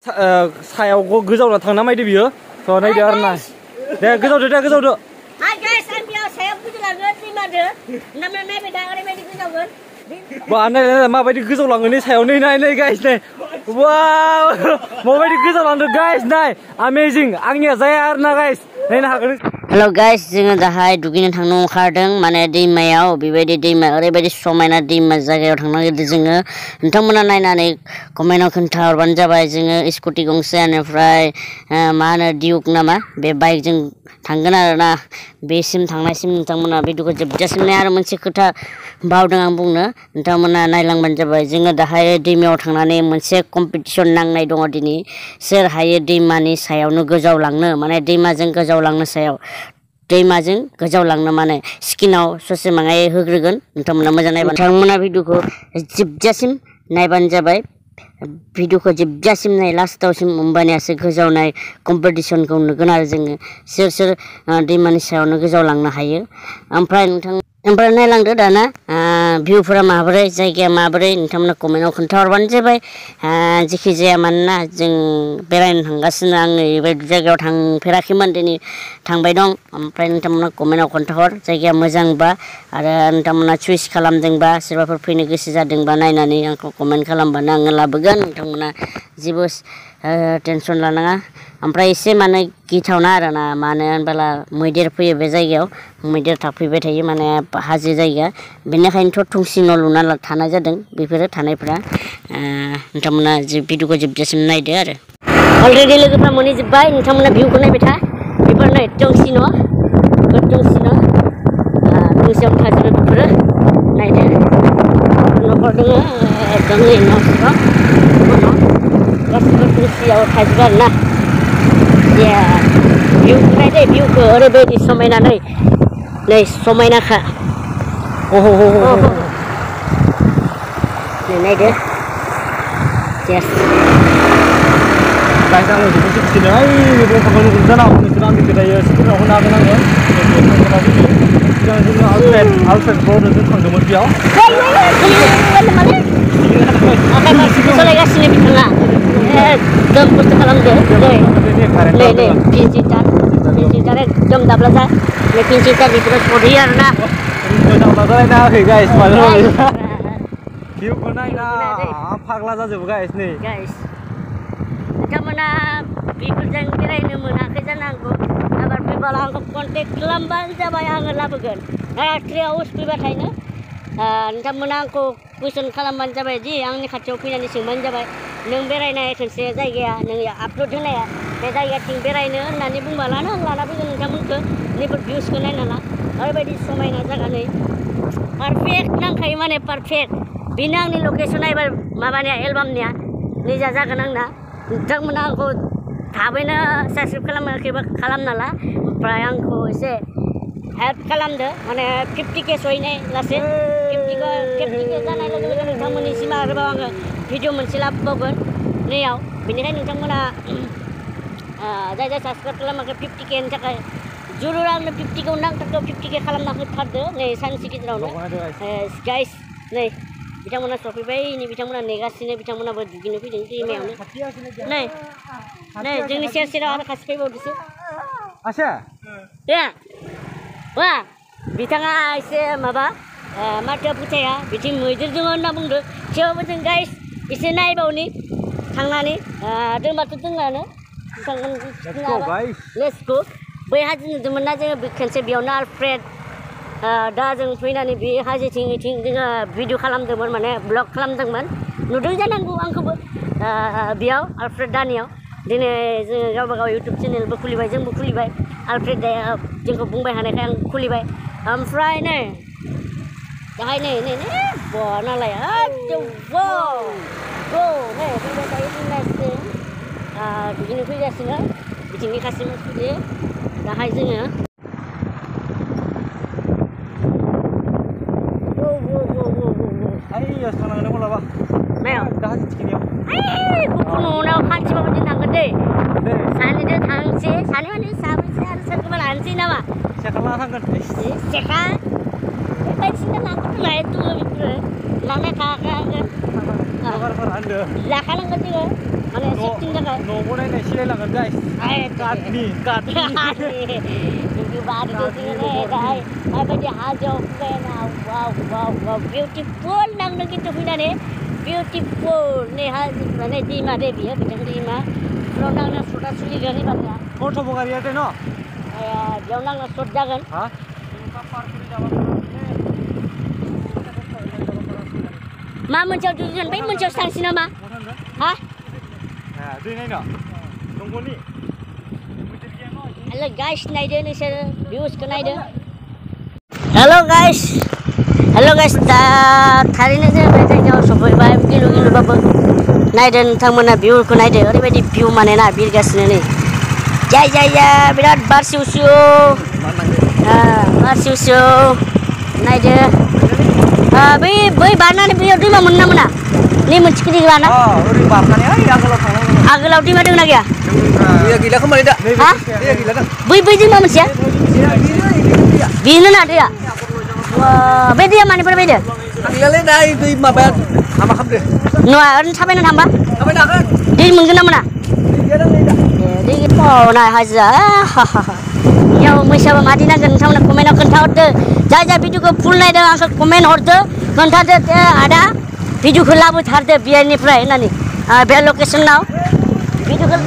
सायाव गोजावना थांना मायदो बियो थ नायदो आरोना दे गोजावदो हाय गाइस आं बियाव सायाव गोजावलांगोन दैमादो नामा नायबाय दा ओरैबायदि गोजावगोन बा नाय माबायदि गोजावलाङो नै सायाव नै गाइस नै वाव माबायदि गोजावलांदो गाइस नाय अमेजिं आंनिया जाया आरोना गाइस नायनो हागोन हेलो गाइस जोङो दाहाय दुगैनो थांनो ओंखारदों माने दैमायाव बेबायदि दैमा ओरैबायदि समायना दैमा जायगायाव थांनो नागिरदों जोङो नोंथांमोना नायनानै कमेन्टआव खोन्थाहरबानो जाबाय जोङो स्कुटि गंसे बेनिफ्राय मा होनो डिउक नामा बे बाइकजों थांगोन आरोना बेसिम थांनायसिम नोंथांमोना भिडिअखौ जोबजासिम नाय आरो मोनसे खोथा बावदों आं बुंनो नोंथांमोना नायलांबानो जाबाय जोङो दाहाय दैमायाव थांनानै मोनसे कम्पिटिसन नांनाय दङ दिनै सोर हायो दैमानि सायावनो गोजावलांनो माने दैमाजों गोजावलांनो सायाव दैमाजों गोजावलांनो माने स्किनाव ससे माङाय होग्रोगोन नोंथांमोना मोजां नायबानो नोंथांमोना भिडिअखौ जोबजासिम नायबानो जाबाय भिडिअखौ जोबजासिम नाय लास्टावसिम होमबानियासो गोजावनाय कम्पिटिसनखौ नुगोन आरो जोङो सोर दैमानि सायावनो गोजावलांनो हायो ओमफ्राय नायलांदो दाना भिउफोरा माबोरै जायगाया माबोरै नोंथांमोना कमेन्टआव खोन्थाहरबानो जाबाय जेखि जाया मानोना जों बेरायनो थांगासिनो आङो बेबायदि जायगायाव थांफेराखैमोन दिनै थांबाय दं ओमफ्राय नोंथांमोना कमेन्टआव खोन्थाहर जायगाया मोजांबा आरो नोंथांमोना चुइस खालामदोंबा सोरबाफोर फैनो गोसो जादोंबा नायनानै आंखौ कमेन्ट खालामबानो आङो लाबोगोन नोंथांमोना जेबो टेनसन लानाङा ओमफ्राय एसे माने गिथावना आरोना मानो होनबोला मैदेर फैयो बे जायगायाव मैदेर थाफैबाय थायो माने हाजो जायगा बेनिखायनोथ' थुंसि न' लुना थानाय जादों बेफोरो थानायफ्रा नोंथांमोना भिडिअखौ जोबजासिम नायदो आरो अलरेडि लोगोफ्रा मोनहैजोब्बाय नोंथांमोना भिउखौ नायबाय था बेफोर नै थुंसि न' थुंसियाव थाजोबो बेफोरो नायदो न'खर दङ एकदम नै न'सिङाव गासिबो थुंसियाव थाजोबो आरोना भिउखौ नायदो भिउखौ ओरैबायदि समायना नै समायनाखा नायदो गाइस आङो जोबोद खुसिनो ओइ दंफांखौ नुगोन जाना नोंसोर आंनि गोदायो स्कुलाव होनो हागोन आङो सिगां जोङो आउटसाइड बर्डजों थांदोंमोन बेयाव सालायगासिनो बिथाङा एकदम खस्थ' खालामदो नै पिनसिटार एकदम दाब्ला जा पिनसिटार बेफोरो सौहैयो आरोना दाब्ला जालायना होयाखै गाइस मानो भिउखौ नायना फाग्ला जाजोबो गाइस नै नोंथांमोना बेफोरजों बेरायनो मोनाखै जानांगौ आबार फैबाला आंखौ कन्टेक्ट खालामबानो जाबाय आङो लाबोगोन ट्रि हाउस फैबाथायनो नोंथांमोना आंखौ कुइसन खालामबानो जाबाय दि आंनि खाथियाव फैनानै सोंबानो जाबाय नों बेरायनाय खनसे जायगाया नों आपल'ड होनाया बे जायगाथिं बेरायनो होननानै बुंबालानो आं लाना फैगोन नोंथांमोनखौ नैफोर भिउसखौ नायना ला ओरैबायदि समायना जायगा नै पारफेक्ट नांखायो माने पारफेक्ट बेनो आंनि लकेसना एबार माबानिया एलबामनिया निजा जागोन आंना नोंथांमोना आंखौ थाबैनो साबस्क्राइब खालामाखैबा खालामना ला ओमफ्राय आंखौ एसे हेल्प खालामदो माने 50K सहैनाय लासै 50K जानाय लोगो लोगो नोंथांमोननिसिम आरोबाव आङो भिडिअ मोनसे लाबोबावगोन नैयाव बेनिखायनो नोंथांमोना जाय साबस्क्राइब खालामाखै 50Kनि थाखाय जुरुर आंनो 50K नांथारगौ 50K खालामना होथारदो नै सानसे गेजेरावनो गाइस नै बिथांमोना सफैबाय नै बिथांमोना नेगासिनो बिथांमोनाबो दुगैनो फैदों दैमायावनो नै जोंनि सेर सेराव आरो खाथि फैबावदोसो वा बिथाङा एसे माबा माथो फोथाया बिथिं मैदेर दङ होनना बुंदो थेवबो जों गाइस एसे नायबावनि थांनानै दोंबाथ' दोंनानो लेट्स गो बै हाजो नुदोंमोन ना जोङो खनसे बेयावनो आलफ्रेड दा जों फैनानै बे हाजोथिं जोङो भिडिअ खालामदोंमोन माने ब्लग खालामदोंमोन नुदों जानांगौ आंखौबो बेयाव आलफ्रेड दानियाव दिनै जोङो गावबा गाव इउटुब चेनेलबो खुलिबाय जोंबो खुलिबाय आलफ्रेड दाया जोंखौ बुंबाय थानायखाय आं खुलिबाय ओमफ्राय नै दाहाय नै नालाय नै फैबाय थायो बुंगासिनो दुगैनो फैगासिनो बिथिंनि खासि मानसिफोरजों दाहाय जोङो गुबुनाव खानसेबाबो जों थांगोन दै सानैजों थांसै सानै माने साबैसे आरो सोरखौबा लानोसै नामा सेखा लाना थांगोन सेखा बायदिसिना लांगोन बेफोरो लांनाय थाखागोन लाखानांगोन जोङो माने सेफटिनि थाखाय न' बनायनाय सिलायलांगोन गाइस काटनि बारिखौ जोङो गाहाय माबायदि हाजोआव फैना वाव वाव वाव बिउटिफुल नांदों खिन्थु फैनानै बिउटिफुल नै हाजो माने दैमा दै बियो बिथिं दैमा बेयाव नांना सटआ सोलिगोन एबारनिया फट' बगारिया दे न' बेयाव नांना सट जागोन हा मा मोनसेयाव दुगैगोन बै मोनसेयाव थांसै नामा हा दै नायनो दंग'नि हेलो गाइस नायदो नोंसोर भिउसखौ नायदो हेलो गाइस दा थारैनो जों बे जायगायाव सफैबाय गिलु गिलुबाबो नायदो नोंथांमोना भिउखौ नायदो ओरैबायदि भिउ माने ना बिरगासिनो नै जाय बिराद बार सिउ सिउ नायदो बै बारनानै बैयाव दैमा मोनना मोना नै मोनसे गिदिराना ओरै बारनानै आगोलाव थांनांगौ आगोलाव दैमा दंना गैया दैया गैला खोमा दा हा दैया गैला दा बै दैमा मोनसेया बेनो ना दैया बे दैया मानिफ्राय फैदो थांलालै दा दै माबाया हामा खालामदो नङा ओरैनो थाबायना थांबा थाबायनो हागोन दै मोनगोन ना मोना दै नाय हाजोआ बेयाव मैसाबा मादि नांगोन नोंथांमोना कमेन्टआव खोन्थाहरदो जाय भिडिअखौ फुल नायदों आंखौ कमेन्ट हरदो खोन्थादो दे आदा भिडिअखौ लाबोथारदो बियारनिफ्राय होननानै बे लकेसनाव भिडिअखौ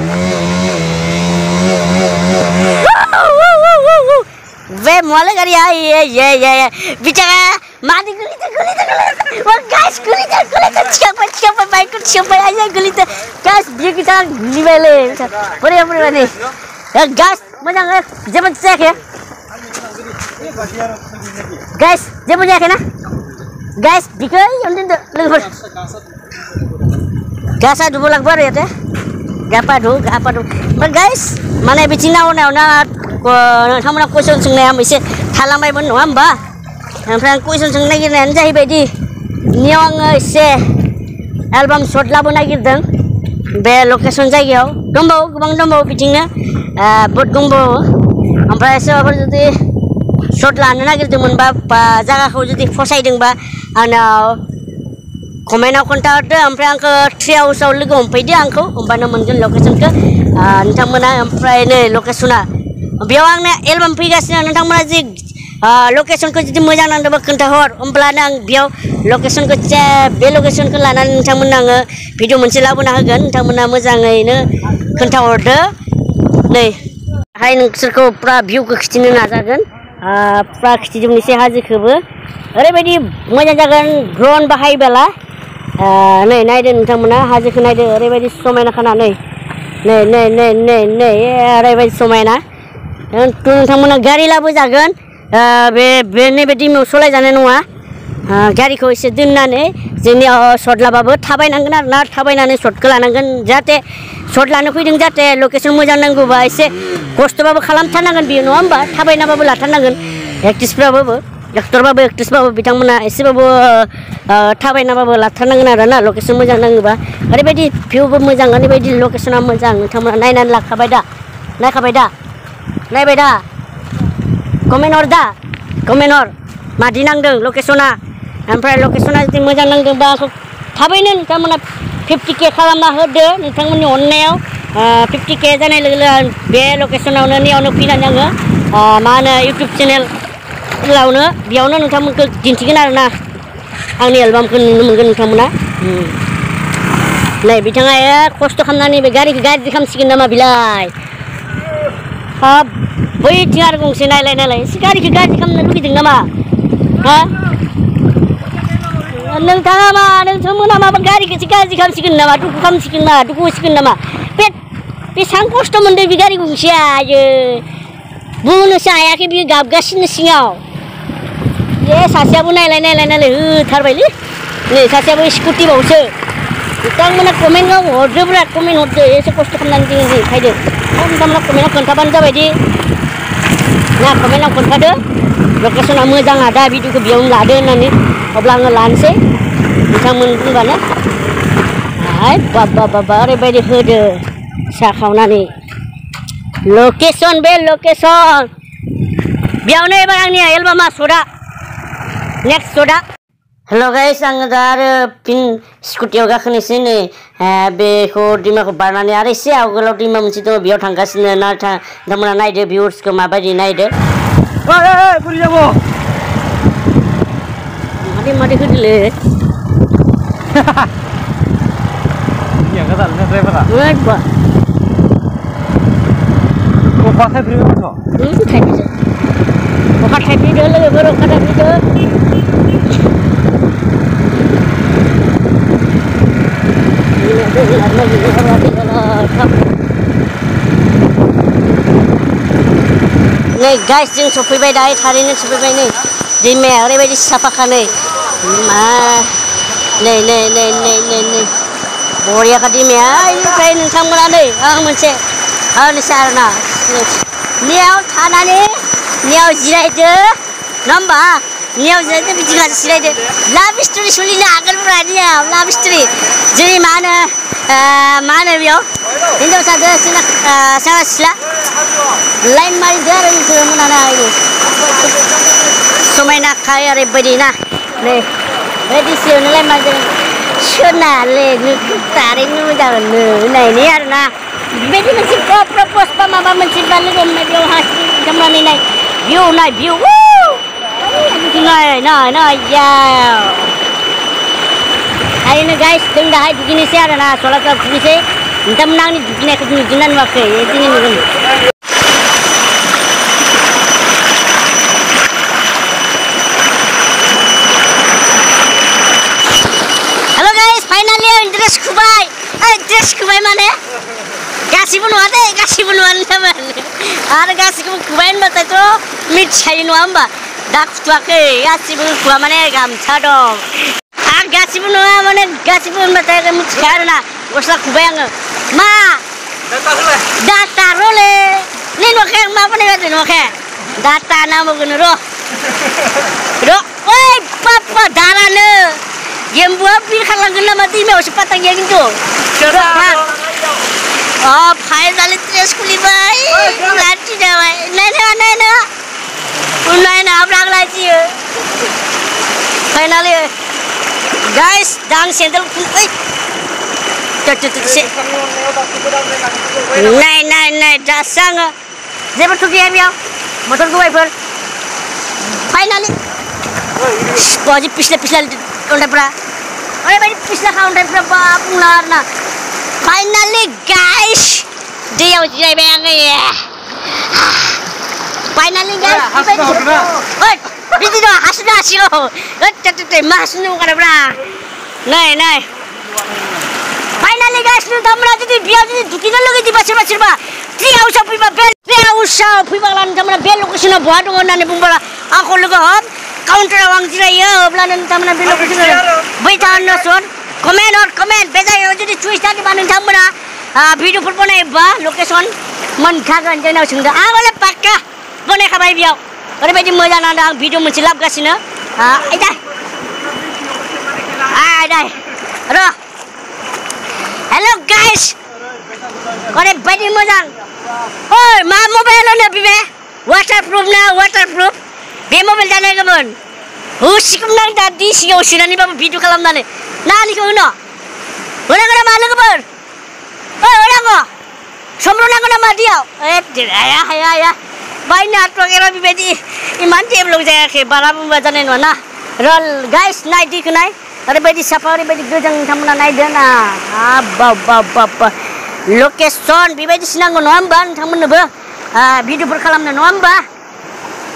बे मले गारिया ये बिचारा मादि गलिते वो गाइस गलिते चिकाबाय बाइकखौ चिकाबाय आया गलिते गाइस बियो गिटार गलिबायलै बोरै माने गाइस मोजां जेबो जायाखै गाइस जेबो जायाखै ना गाइस बिखौ दोनदो लोगोफोर गासा दुबो लांबो आरो याते गापा दु ओमफ्राय गाइस माने बिथिं नावनायावनो नोंथांमोना कुइसन सोंनाया एसे थालांबायमोन नङा होमबा ओमफ्राय आं कुइसन सोंनो नागिरनायानो जाहैबायदि नियाव आङो एसे एलबाम शट लाबोनो नागिरदों बे लकेसन जायगायाव दंबावो गोबां दंबावो बिथिंनो बहुत दंबावो ओमफ्राय सोरबाफोर जुदि शट लानो नागिरदोंमोनबा बा जायगाखौ जुदि फसायदोंबा आंनाव कमेन्टआव खोन्थाहरदो ओमफ्राय आंखौ ट्रि हाउसआव लोगो हमफैदो आंखौ होमबानो मोनगोन लकेसनखौ नोंथांमोना ओमफ्राय नै लकेसना बेयाव आंना एलबाम फैगासिनो नोंथांमोना जि लकेसनखौ जुदि मोजां नांदोंबा खोन्थाहर होमब्लानो आं बेयाव लकेसनखौ बे लकेसनखौ लानानै नोंथांमोननो आङो भिडिअ मोनसे लाबोना होगोन नोंथांमोना मोजाङैनो खोन्थाहरदो नै हाय नोंसोरखौ पुरा भिउखौ खिथिनो नाजागोन पुरा खिथिजोबनोसै हाजोखौबो ओरैबायदि मोजां जागोन ड्रन बाहायबोला नै नायदो नोंथांमोना हाजोखौ नायदो ओरैबायदि समायना खाना नै ओरैबायदि समायना नोंथांमोना गारि लाबोजागोन बे नैबे दैमायाव सलायजानाय नङा गारिखौ एसे दोननानै जोंनियाव शट लाबाबो थाबायनांगोन आरो ना थाबायनानै शटखौ लानांगोन जाहाथे शट लानो फैदों जाहाथे लकेसन मोजां नांगौबा एसे खस्थ'बाबो खालामथारनांगोन बियो नङा होमबा थाबायनाबाबो लाथारनांगोन एक्ट्रेसबाबो बिथांमोना एसेबाबो थाबायनाबाबो लाथारनांगोन आरो ना लकेसन मोजां नाङोबा ओरैबायदि भिउबो मोजां ओरैबायदि लकेसना मोजां नोंथांमोना नायनानै नायखाबाय दा कमेन्ट हर मादि नांदों लकेसना ओमफ्राय लकेसना जुदि मोजां नांदोंबा आंखौ थाबैनो नोंथांमोना 50K खालामना होदो नोंथांमोननि अननायाव 50K जानाय लोगो लोगो बे लकेसनावनो नियावनो फैनानै आङो मा होनो इउटुब चेनेलावनो बेयावनो नोंथांमोनखौ दिन्थिगोन आरो ना आंनि एलबामखौ नुनो मोनगोन नोंथांमोना नै बिथाङा खस्थ' खालामनानै बे गारिखौ गाज्रि खालामसिगोन नामा बिलाय हाब बैथिं आरो गंसे नायलाय एसे गारिखौ गाज्रि खालामनो लुगैदों नामा हा नोंथांमोना माबा गारिखौसो गाज्रि खालामसिगोन नामा दुखु होसिगोन नामा बेसेबां खस्थ' मोनदों बे गारि गंसेया आयो बुंनोसो हायाखै बियो गाबगासिनो सिङाव सासेयाबो नायलाय होथारबायलै नै सासेयाबो स्कुटिबावसो बिथांमोना कमेन्टआव हरदोब्रा कमेन्ट हरदो एसे खस्थ' खालामनानै जों फैदो नोंथांमोना कमेन्टआव खोन्थाबानो जाबायदि ना कमेन्टआव खोन्थादो लकेसना मोजां दा भिडिअखौ बेयावनो लादो होननानै अब्ला आङो लानोसै नोंथांमोन बुंबानो बाबा ओरैबायदि होदो सा खावनानै लकेसन बेयावनो एबार आंनि एलबामा शटआ नेक्स्ट शटआ Hello guys, आङो दा आरो फिन स्कुटियाव गाखोनोसै नै बेखौ दैमाखौ बारनानै आरो एसे आवगोलाव दैमा मोनसे दङ बेयाव थांगासिनो नोंथांमोना नायदो भिउर्सखौ माबायदि नायदो बोरै जागौ मादै होदोलै yang kata lu driver ah Wah, kok pasai beri apa ini tadi bukan happy dulu baru kata video Nih guys, जों सफैबाय दायो थारैनो सफैबाय नै दैमाया ओरैबायदि साफाखा नै नै बरियाखा दैमाया ओमफ्राय नोंथांमोना नै आं मोनसे होनोसै आरोना नियाव थानानै नियाव जिरायदो नङा होमबा नियाव जिरायदो बिदिनो जिरायदो लाभ स्ट'रि सोलिनो हागोनब्रा नियाव लाभ स्ट'रि जोंनि मा होनो बेयाव हिनजावसादो सेंग्रा सिख्ला लाइन मारिदो आरो नोंसोर मोनानो समायनाखाय ओरैबायदि ना नै बे डिसियावनो लाइन मारिदों सोनालै नोंखौ थारैनो मोजां मोनो होननायनि आरोना बेबायदि मोनसे प्रप'ज बा माबा मोनसे बा लोगो मोननाय बेयाव हारसिं थांनानै नाय भिउ नाय थारैनो गाइस जों दाहाय दुगैनोसै आरोना सलासा दुगैनोसै नोंथांमोना आंनि दुगैनायखौ नुदोंना नुवाखै दिनै नुगोन हेल' गाइस फाइनालि आं ड्रेस खुबाय माने गासिबो नङा दे गासिबो नङा नोंथांमोन आरो गासिखौबो खुबाय होनबाथायथ' मिथिखायो नङा होमबा दा खुथ'वाखै गासिबो खुवा माने गामसा दं आं गासिबो नङा माने गासिबो होनबाथाय मिथिखाया आरोना गस्ला खुबाय आङो मा डाटा र'लै नै नुवाखै आं मा बानायगासिनो नुवाखै डाटा नांबावगोन र' ओइ पापा दारानो गेम्बुआ बिरखारलांगोन नामा दैमायावसो पात्ता गैया खिन्थु फाइनालि ड्रेस खुलिबाय लान्थि जाबाय नायनो हाब्रांलायजियो फाइनालि गाइस दा आं सेन्देल नाय दासो आङो जेबोथ' गैया बेयाव मटर गुबायफोर फाइनालि बाजि पिछला अन्थाइफ्रा ओरैबायदि पिछलाखा अन्थाइफ्रा बा बुंला आरोना फाइनालि गाइस दैयाव जिरायबाय आङो फाइनालि गाइस बिदि दं हासुनो हासिगौ मा हासुनो ओंखारोब्रा नाय फाइनालि गाइस नोंथांमोना जुदि बेयाव जुदि दुगैनो लुगैदोंबा सोरबा ट्रि हाउसाव फैबा नोंथांमोना बे लकेसनाव बहा दङ होननानै बुंबोला आंखौ लोगो हम काउन्टाराव आं जिरायो अब्लानो नोंथांमोना बे लकेसनाव बै थांनोसन कमेन्ट बे जायगायाव जुदि चुइस जादोंबा नोंथांमोना भिडिअफोर बनायोबा लकेसन मोनखागोन जोंनाव सोंदो आं हले पाक्का बनायखाबाय बेयाव ओरैबायदि मोजां नांदों आं भिडिअ मोनसे लाबोगासिनो र' हेल' गाइस ओरैबायदि मोजां ओइ मा मबाइल होनो बे वाटारप्रुफ बे मबाइल जानायगौमोन होसिगौमोन आं दा दै सिङाव सोनानैबाबो भिडिअ खालामनानै नानिखौ होनांगौ नामा लोगोफोर होनांगौ समल' नांगौ नामा दैयाव हाया बायनो हाथ'वाखै र' बेबायदि इमान डेभेलप जायाखै बारा बुंबा जानाय नङा ना र' गाइस नाय दैखौ नाय ओरैबायदि साफा ओरैबायदि गोजां नोंथांमोना नायदो ना बा लकेसन बेबायदिसो नांगौ नङा होमबा नोंथांमोननोबो भिडिअफोर खालामनो नङा होमबा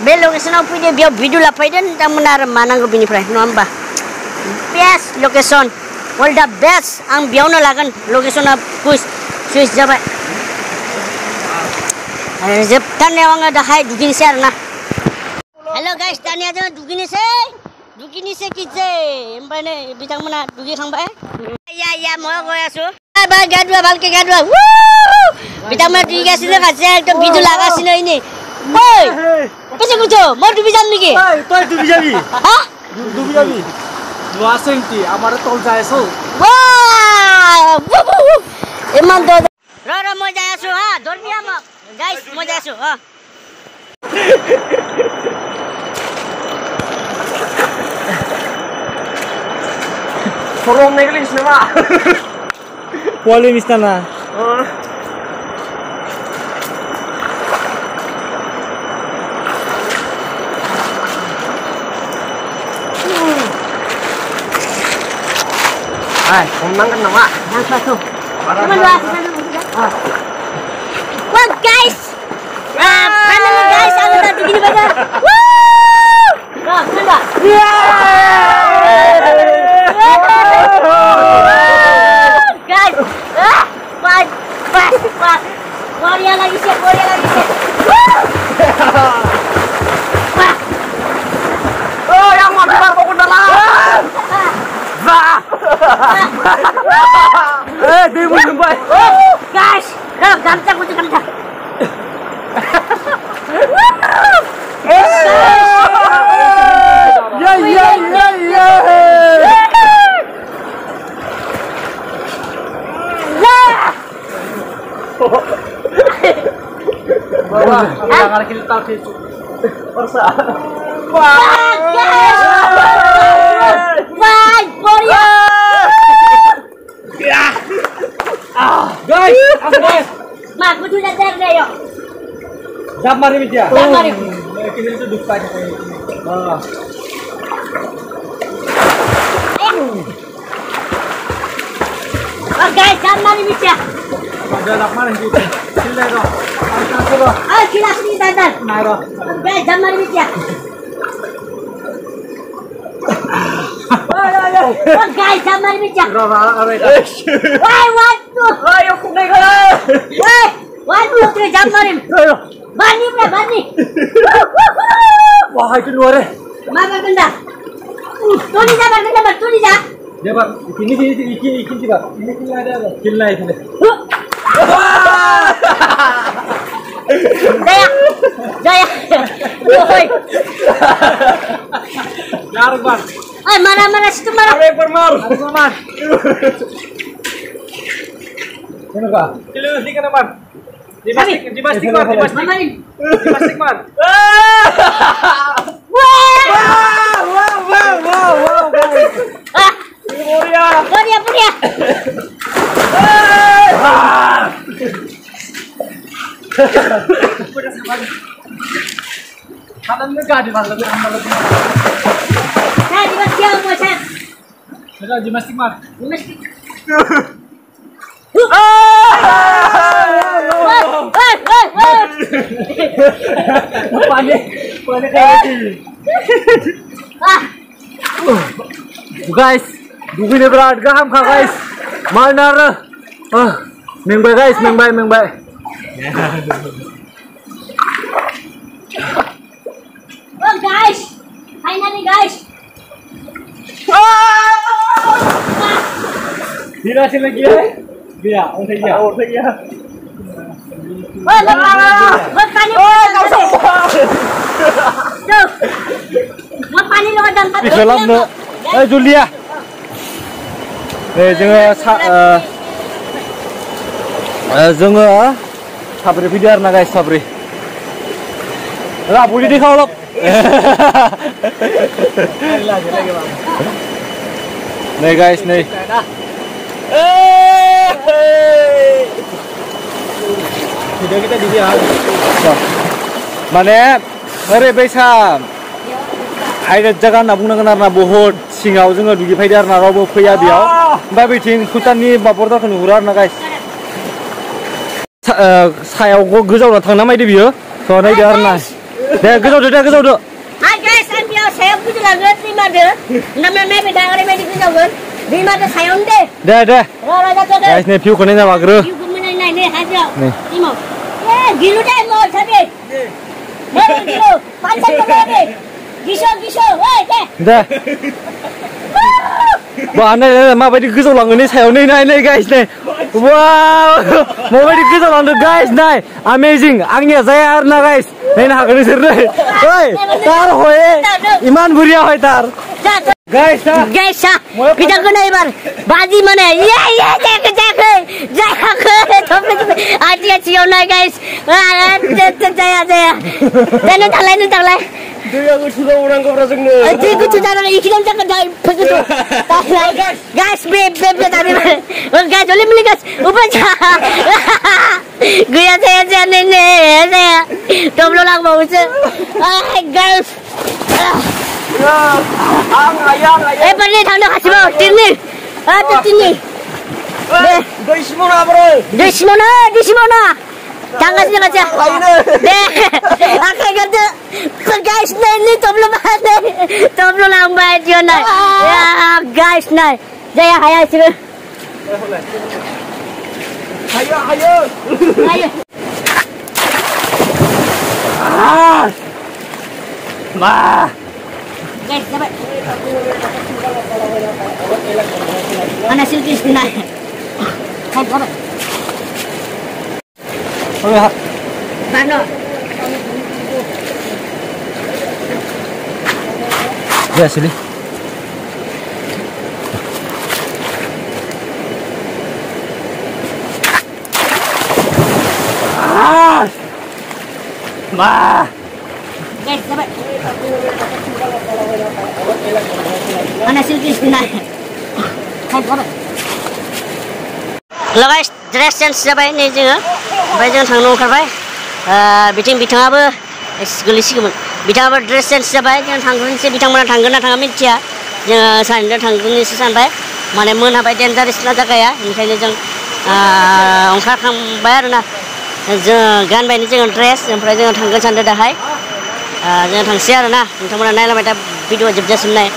बे लकेसनाव फैदो बेयाव भिडिअ लाफैदो नोंथांमोना आरो मा नांगौ बेनिफ्राय नङा होमबा बेस्ट लकेसन अल दा बेस्ट आं बेयावनो लागोन लकेसना सुइस जाबाय जोबथारनायाव आङो दाहाय दुगैनोसै आरोना हेल' गाइस दानिया जोङो दुगैनोसै खिसे ओमफ्राय नै बिथांमोना दुगैखांबाय মই গৈ আছো গা ধোৱা ভালকে গা ধোৱা বিতাংমোনা দুইগাছিনো খাইছে একদম ভিডিঅ লাগাছিনো এনে ঐ কেছে কুছো মই ডুবি যাম নেকি তই ডুবি যাবি ডুবি যাবি নোয়াছে নেকি আমার তল যায় আছো ইমান দ ৰ মই যাই আছো হা ধৰবি আমাক গাইস মই যাই আছো হা Korom naik lagi nama. Kuali mistana. Ay, menang kan nama. Yang satu. Teman dua. Wah guys. Kanan guys, ada tadi gini baca. Woo! Nah, benar. Guys. Pas. Korea lagi sih. Oh, yang mau keluar kok udah lah. Dia mau jumpai. Guys, gancang. Jangan kita tahu sih. Persa. Wah, Korea. Guys, guys. Mak, aku sudah deh yuk. Jam mari dia. Jam mari. Kita itu duka aja kayak ini. Guys, jam mari dia. Ada nak mana gitu. Sila ro. Ayo kita sini dandan. Nah ro. Guys, jam mari dia. Oh guys, jam mari dia. Ro. Why one two? Ayo kunai kalau. Why one two three jam mari. Bani. Wah, itu luar. Mama benda. Tuni ja. Dia Pak, ini Pak. Ini ada. Killa ini. Jaya. Woi. Jar Bang. Ay, mana situ mana? Ada permar. Aman. Kenapa? Kilo di kana man. Di mastik man. Mamain. Di mastik man. Wow, guys. Korea. Kanan enggak di mana lebih. Saya di masjid mau saya. Sudah di mastik man. Di masjid. Panik kayak gini. Guys, dugine berat gaham kah guys? Mana mengbay guys, mengbay. Oh guys, finally guys. Tidak sih lagi ya? Dia, orang dia. Bertanya. Mau panik lo dan Di dalam no. Julia. जोङो साब्रै फैदो आरो ना guys साब्रै राबुलि देखाव लक नै guys नै video kita di dia माने ओरैबायसा आइदा जागा होनना बुंनांगोन आरोना बहुत सिङाव जोङो दुगैफैदो आरोना रावबो फैया बेयाव ओमफ्राय बैथिं भुटाननि बाबरदाखौ नुहुरो आरोना गाइस सायाव गोजावना थांना मायदो बियो थ' नायदो आरोना दे गोजावदो Hai guys, I'm biar saya punya lagu terima deh. Namanya beda orang beda kejawan. Terima deh saya onde. Day Rara dah deh. Guys नै भिउखौ नायना लाग्रो View kumana ini hasil. Nih. Timo. Gilu deh mau cari. Gilu. Panjang kemana? Gisho. Woi deh. दे Wah, नाय माबायदि गोजावलाङो नै सायाव नै guys नै वाव माबायदि गोजावलांदो गाइस नाय अमेजिं आंनिया जाया आरोना गाइस नायनो हागोन नोंसोर नै ओइ तार हय इमान बुरिया हय तार guys Guys, kita kena ibar. Baji mana? Ya, jaga. Hati cium naik guys. Jaya. Jangan tak lain. दैया गोथौ जाबावनांगौब्रा जोंनो दै गोथौ जानानै इखिनियानो जागोन दा गोथौ गाइस बे दानि guys oleh beli guys ubah gaya saya nenek saya doblo lang mau sih guys balik thằng nào kasih mau tin nih tin nih Dari Simona bro di Simona jangan sih aja deh akan kata guys ini doblo lambat Jona ya guys nih saya hayal sih Hayo Ma guys dapat mana silkis naik hai dapat Bano Ya sini Ma guys dapat mana silkis naik hai dapat Halo guys, dress change जाबाय नै जोङो ओमफ्राय जों थांनो ओंखारबाय बिथिं बिथाङाबो गोलैसिगौमोन बिथाङाबो dress change जाबाय जों थांग्रोनोसै बिथांमोना थांगोन ना थाङा मिथिया जोङो सानैजों थांग्रोनोसै सानबाय माने मोनाबाय डेन्जारेस ना जायगाया ओंखायनो जों ओंखारखांबाय आरोना जों गानबायनो जोङो ड्रेस ओमफ्राय जोङो थांगोन सानदों दाहाय जों थांसै आरोना नोंथांमोना नायलांबाय दा भिडिअ जोबजासिम नाय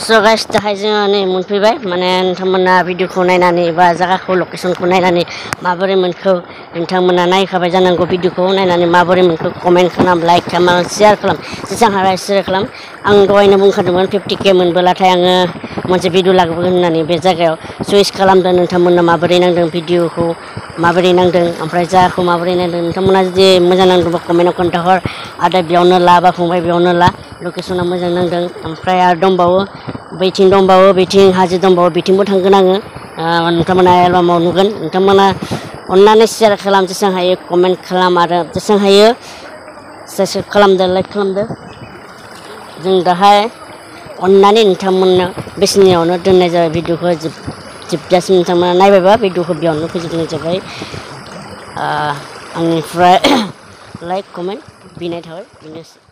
So guys दाहाय जोङो नै मोनफैबाय माने नोंथांमोना भिडिअखौ नायनानै बा जायगाखौ लकेसनखौ नायनानै माबोरै मोनखो नोंथांमोना नायखाबाय जानांगौ भिडिअखौ नायनानै माबोरै मोनखो कमेन्ट खालाम लाइक खालाम शेयार खालाम जेसां हायो शेयार खालाम आं दहायनो बुंखादोंमोन 50K मोनबोलाथाय आङो मोनसे भिडिअ लाबोगोन होननानै बे जायगायाव चुइस खालामदों नोंथांमोना माबोरै नांदों भिडिअखौ माबोरै नांदों ओमफ्राय जायगाखौ माबोरै नांदों नोंथांमोना जुदि मोजां नांदोंबा कमेन्टआव खोन्थाहर आदा बेयावनो ला बा फंबाय बेयावनो ला लकेसना मोजां नांदों ओमफ्राय आरो दंबावो बैथिं दंबावो बिथिं हाजो दंबावो बिथिंबो थांगोन आङो नोंथांमोना एलबामाव नुगोन नोंथांमोना अन्नानै शेयार खालाम जेसां हायो कमेन्ट खालाम आरो जेसां हायो साबस्क्राइब खालामदो लाइक खालामदो जों दाहाय अन्नानै नोंथांमोननो बेखिनियावनो दोननाय जाबाय भिडिअखौ जोबजासिम नोंथांमोना नायबायबा भिडिअखौ बेयावनो फोजोबनाय जाबाय आंनिफ्राय लाइक कमेन्ट बिनाय थाबाय बेनोसै